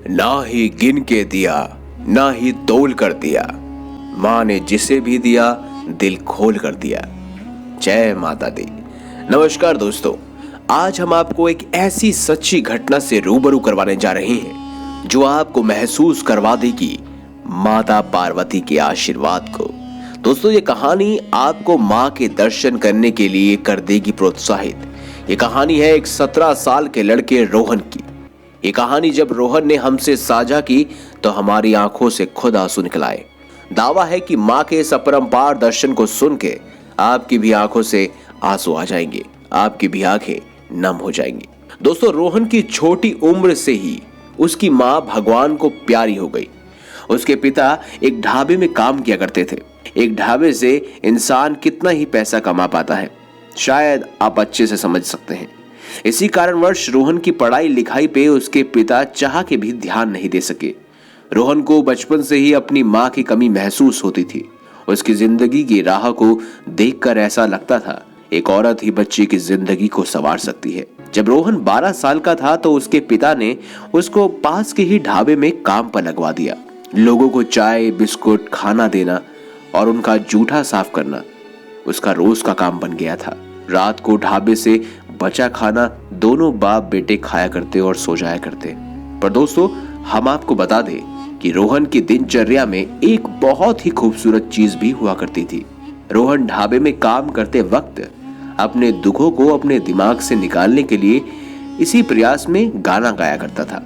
ना ही गिन के दिया ना ही तोल कर दिया, माँ ने जिसे भी दिया दिल खोल कर दिया। जय माता दी। नमस्कार दोस्तों, आज हम आपको एक ऐसी सच्ची घटना से रूबरू करवाने जा रहे हैं जो आपको महसूस करवा देगी माता पार्वती के आशीर्वाद को। दोस्तों, ये कहानी आपको माँ के दर्शन करने के लिए कर देगी प्रोत्साहित। ये कहानी है एक 17 साल के लड़के रोहन की। ये कहानी जब रोहन ने हमसे साझा की तो हमारी आंखों से खुद आंसू निकल आए। दावा है कि माँ के इस अपरंपार दर्शन को सुन के आपकी भी आंखों से आंसू आ जाएंगे, आपकी भी आंखें नम हो जाएंगी। दोस्तों, रोहन की छोटी उम्र से ही उसकी माँ भगवान को प्यारी हो गई। उसके पिता एक ढाबे में काम किया करते थे। एक ढाबे से इंसान कितना ही पैसा कमा पाता है, शायद आप अच्छे से समझ सकते हैं। इसी कारणवश रोहन की पढ़ाई लिखाई पे उसके पिता चाह के भी ध्यान नहीं दे सके। रोहन को बचपन से ही अपनी माँ की कमी महसूस होती थी। उसकी जिंदगी की राह को देखकर ऐसा लगता था एक औरत ही बच्चे की जिंदगी को संवार सकती है। जब रोहन 12 साल का था तो उसके पिता ने उसको पास के ही ढाबे में काम पर लगवा दिया। लोगों को चाय बिस्कुट खाना देना और उनका जूठा साफ करना उसका रोज का काम बन गया था। रात को ढाबे से बचा खाना दोनों बाप बेटे खाया करते और सो जाया करते। पर दोस्तों, हम आपको बता दें कि रोहन की दिनचर्या में एक बहुत ही खूबसूरत चीज भी हुआ करती थी। रोहन ढाबे में काम करते वक्त अपने दुखों को अपने दिमाग से निकालने के लिए इसी प्रयास में गाना गाया करता था।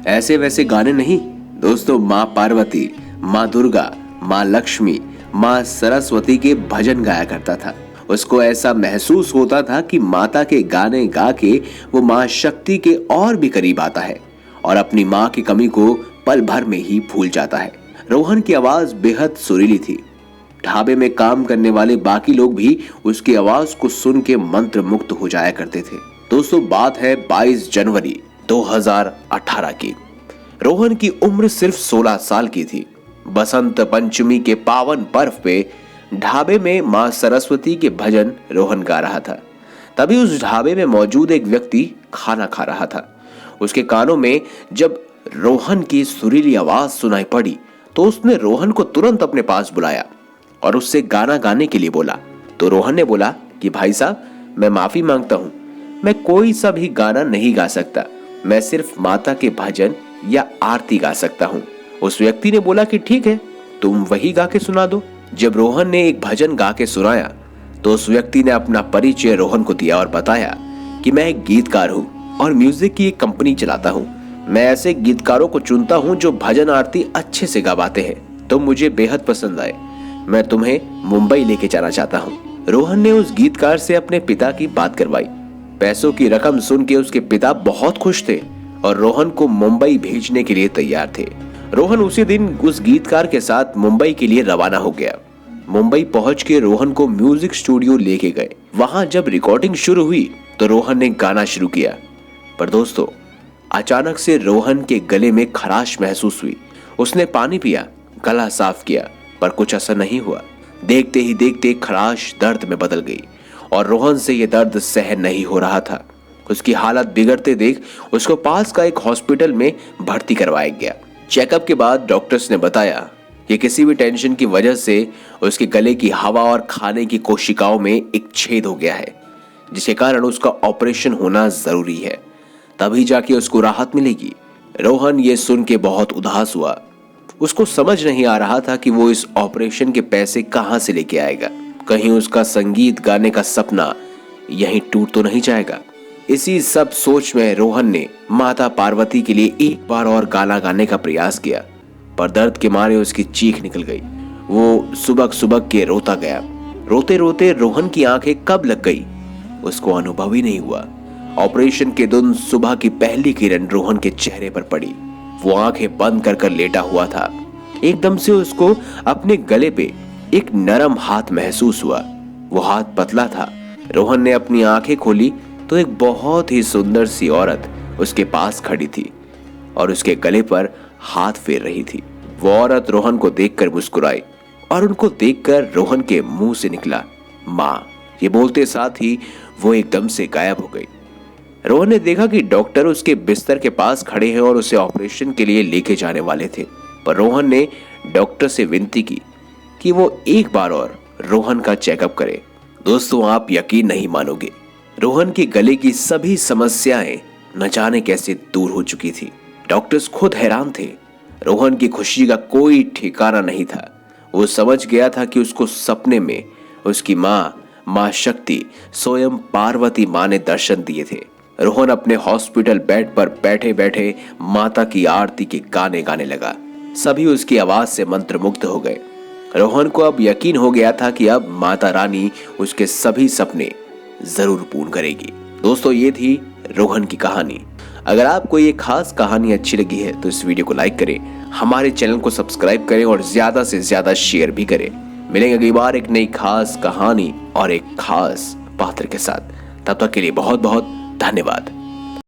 ऐसे वैसे गाने नहीं दोस्तों, माँ पार्वती, माँ दुर्गा, माँ लक्ष्मी, माँ सरस्वती के भजन गाया करता था। उसको ऐसा महसूस होता था कि माता के गाने गा के वो माँ शक्ति के और भी करीब आता है और अपनी माँ की कमी को पल भर में ही भूल जाता है। रोहन की आवाज बेहद सुरीली थी। ढाबे में काम करने वाले बाकी लोग भी उसकी आवाज को सुन के मंत्र मुक्त हो जाया करते थे। दोस्तों, बात है 22 जनवरी 2018 की। रोहन की उम्र सिर्फ 16 साल की थी। बसंत पंचमी के पावन पर्व पे ढाबे में मां सरस्वती के भजन रोहन गा रहा था। तभी उस ढाबे में मौजूद एक व्यक्ति खाना खा रहा था। उसके कानों में जब रोहन की सुरीली आवाज सुनाई पड़ी तो उसने रोहन को तुरंत अपने पास बुलाया और उससे गाना गाने के लिए बोला। तो रोहन ने बोला कि भाई साहब, मैं माफी मांगता हूं, मैं कोई सा भी गाना नहीं गा सकता, मैं सिर्फ माता के भजन या आरती गा सकता हूं। उस व्यक्ति ने बोला कि ठीक है, तुम वही गा के सुना दो। जब रोहन ने एक भजन गा के सुनाया तो उस व्यक्ति ने अपना परिचय रोहन को दिया और बताया कि मैं एक गीतकार हूँ और म्यूजिक की एक कंपनी चलाता हूँ। मैं ऐसे गीतकारों को चुनता हूँ जो भजन आरती अच्छे से गवाते हैं। तुम मुझे बेहद पसंद आए, मैं तुम्हें मुंबई लेके जाना चाहता हूँ। रोहन ने उस गीतकार से अपने पिता की बात करवाई। पैसों की रकम सुन के उसके पिता बहुत खुश थे और रोहन को मुंबई भेजने के लिए तैयार थे। रोहन उसी दिन उस गीतकार के साथ मुंबई के लिए रवाना हो गया। मुंबई पहुंच के रोहन को म्यूजिक स्टूडियो लेके गए। वहां जब रिकॉर्डिंग शुरू हुई तो रोहन ने गाना शुरू किया। पर दोस्तों, अचानक से रोहन के गले में खराश महसूस हुई। उसने पानी पिया, गला साफ किया, पर कुछ असर नहीं हुआ। देखते ही देखते खराश दर्द में बदल गई और रोहन से यह दर्द सहन नहीं हो रहा था। उसकी हालत बिगड़ते देख उसको पास का एक हॉस्पिटल में भर्ती करवाया गया। चेकअप के बाद डॉक्टर्स ने बताया कि किसी भी टेंशन की वजह से उसके गले की हवा और खाने की कोशिकाओं में एक छेद हो गया है, जिसके कारण उसका ऑपरेशन होना जरूरी है, तभी जाके उसको राहत मिलेगी। रोहन ये सुन के बहुत उदास हुआ। उसको समझ नहीं आ रहा था कि वो इस ऑपरेशन के पैसे कहां से लेके आएगा। कहीं उसका संगीत गाने का सपना यहीं टूट तो नहीं जाएगा। इसी सब सोच में रोहन ने माता पार्वती के लिए एक बार और गाना गाने का प्रयास किया, पर दर्द के मारे उसकी चीख निकल गई। वो सुबक सुबक के रोता गया। रोते रोते रोहन की आंखें कब लग गई उसको अनुभव ही नहीं हुआ। ऑपरेशन के दिन सुबह की पहली किरण रोहन के चेहरे पर पड़ी। वो आंखें बंद कर लेटा हुआ था। एकदम से उसको अपने गले पे एक नरम हाथ महसूस हुआ। वो हाथ पतला था। रोहन ने अपनी आंखें खोली तो एक बहुत ही सुंदर सी औरत उसके पास खड़ी थी और उसके गले पर हाथ फेर रही थी। वो औरत रोहन को देखकर मुस्कुराई और उनको देखकर रोहन के मुंह से निकला माँ। ये बोलते साथ ही वो एकदम से गायब हो गई। रोहन ने देखा कि डॉक्टर उसके बिस्तर के पास खड़े हैं और उसे ऑपरेशन के लिए लेके जाने वाले थे, पर रोहन ने डॉक्टर से विनती की कि वो एक बार और रोहन का चेकअप करे। दोस्तों, आप यकीन नहीं मानोगे, रोहन के गले की सभी समस्याएं न जाने कैसे दूर हो चुकी थी। डॉक्टर्स खुद हैरान थे। रोहन की खुशी का कोई ठिकाना नहीं था। वो समझ गया था कि उसको सपने में उसकी माँ शक्ति, स्वयं पार्वती माँ ने दर्शन दिए थे। रोहन अपने हॉस्पिटल बेड पर बैठे बैठे माता की आरती के गाने गाने लगा। सभी उसकी आवाज से मंत्रमुग्ध हो गए। रोहन को अब यकीन हो गया था कि अब माता रानी उसके सभी सपने जरूर पूर्ण करेगी। दोस्तों, ये थी रोहन की कहानी। अगर आपको ये खास कहानी अच्छी लगी है तो इस वीडियो को लाइक करें, हमारे चैनल को सब्सक्राइब करें और ज्यादा से ज्यादा शेयर भी करें। मिलेंगे अगली बार एक नई खास कहानी और एक खास पात्र के साथ। तब तक के लिए बहुत बहुत धन्यवाद।